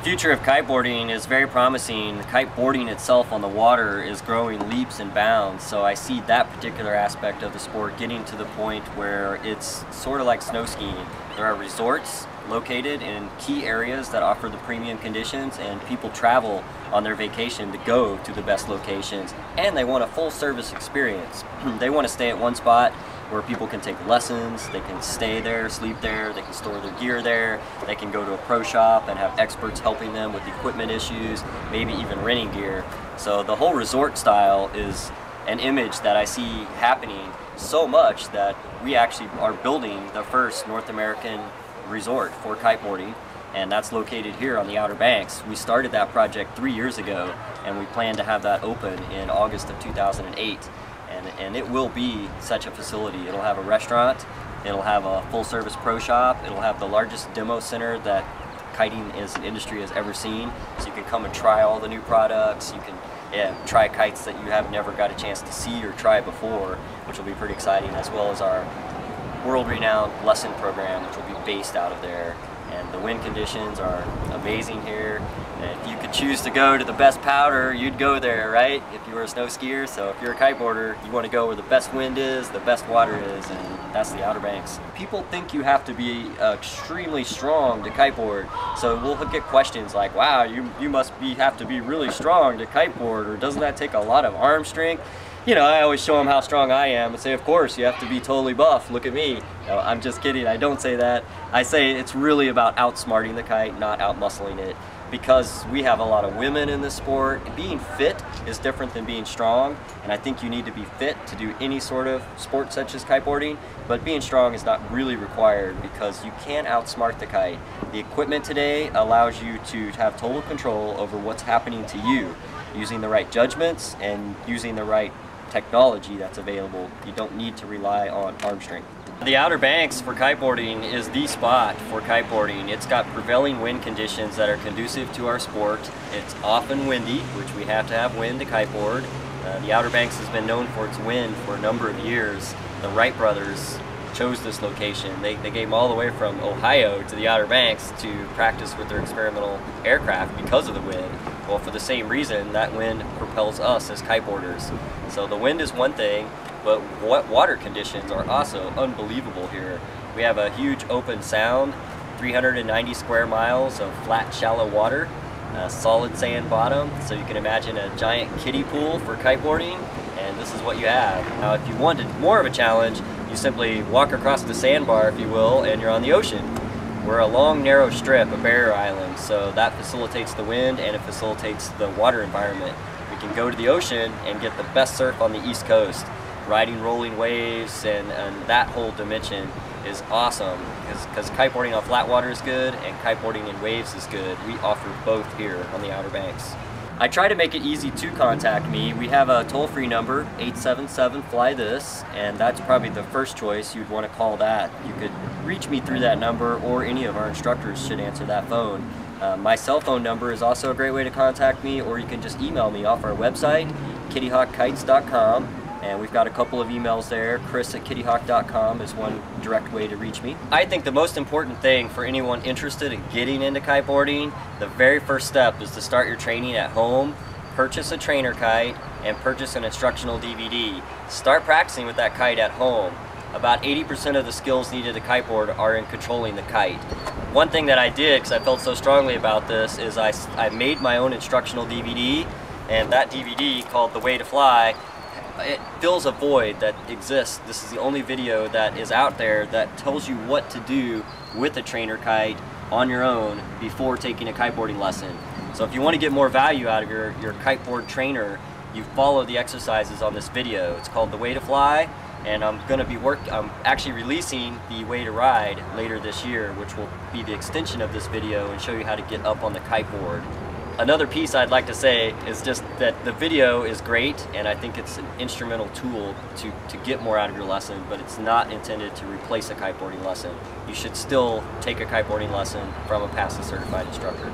future of kiteboarding is very promising. The kiteboarding itself on the water is growing leaps and bounds, so I see that particular aspect of the sport getting to the point where it's sort of like snow skiing. There are resorts located in key areas that offer the premium conditions, and people travel on their vacation to go to the best locations, and they want a full service experience. They want to stay at one spot where people can take lessons, they can stay there, sleep there, they can store their gear there, they can go to a pro shop and have experts helping them with equipment issues, maybe even renting gear. So the whole resort style is an image that I see happening so much that we actually are building the first North American resort for kiteboarding, and that's located here on the Outer Banks. We started that project 3 years ago, and we plan to have that open in August of 2008. And it will be such a facility. It'll have a restaurant, it'll have a full-service pro shop, it'll have the largest demo center that kiting as an industry has ever seen. So you can come and try all the new products, you can try kites that you have never got a chance to see or try before, which will be pretty exciting, as well as our world-renowned lesson program, which will be based out of there. And the wind conditions are amazing here. And if you could choose to go to the best powder, you'd go there, right? If you were a snow skier. So if you're a kiteboarder, you want to go where the best wind is, the best water is, and that's the Outer Banks. People think you have to be extremely strong to kiteboard. So we'll get questions like, wow, you must have to be really strong to kiteboard, or doesn't that take a lot of arm strength? You know, I always show them how strong I am and say, of course, you have to be totally buff. Look at me. No, I'm just kidding. I don't say that. I say it's really about outsmarting the kite, not outmuscling it. Because we have a lot of women in this sport, being fit is different than being strong. And I think you need to be fit to do any sort of sport such as kiteboarding. But being strong is not really required, because you can outsmart the kite. The equipment today allows you to have total control over what's happening to you, using the right judgments and using the right technology that's available. You don't need to rely on arm strength. The Outer Banks for kiteboarding is the spot for kiteboarding. It's got prevailing wind conditions that are conducive to our sport. It's often windy, which we have to have wind to kiteboard. The Outer Banks has been known for its wind for a number of years. The Wright brothers chose this location. They came all the way from Ohio to the Outer Banks to practice with their experimental aircraft because of the wind. Well, for the same reason, that wind propels us as kiteboarders. So the wind is one thing, but what water conditions are also unbelievable here. We have a huge open sound, 390 square miles of flat, shallow water, a solid sand bottom, so you can imagine a giant kiddie pool for kiteboarding, and this is what you have. Now, if you wanted more of a challenge, you simply walk across the sandbar, if you will, and you're on the ocean. We're a long, narrow strip, a barrier island, so that facilitates the wind and it facilitates the water environment. We can go to the ocean and get the best surf on the East Coast. Riding rolling waves and that whole dimension is awesome, because kiteboarding on flat water is good and kiteboarding in waves is good. We offer both here on the Outer Banks. I try to make it easy to contact me. We have a toll-free number, 877-FLY-THIS, and that's probably the first choice. You'd want to call that. You could reach me through that number, or any of our instructors should answer that phone. My cell phone number is also a great way to contact me, or you can just email me off our website, kittyhawkkites.com. And we've got a couple of emails there. Chris@kittyhawk.com is one direct way to reach me. I think the most important thing for anyone interested in getting into kiteboarding, the very first step is to start your training at home, purchase a trainer kite, and purchase an instructional DVD. Start practicing with that kite at home. About 80% of the skills needed to kiteboard are in controlling the kite. One thing that I did, because I felt so strongly about this, is I made my own instructional DVD, and that DVD, called The Way to Fly, it fills a void that exists. This is the only video that is out there that tells you what to do with a trainer kite on your own before taking a kiteboarding lesson. So if you want to get more value out of your kiteboard trainer, you follow the exercises on this video. It's called The Way to Fly, and I'm actually releasing The Way to Ride later this year, which will be the extension of this video and show you how to get up on the kiteboard. Another piece I'd like to say is just that the video is great, and I think it's an instrumental tool to get more out of your lesson, but it's not intended to replace a kiteboarding lesson. You should still take a kiteboarding lesson from a PASA certified instructor.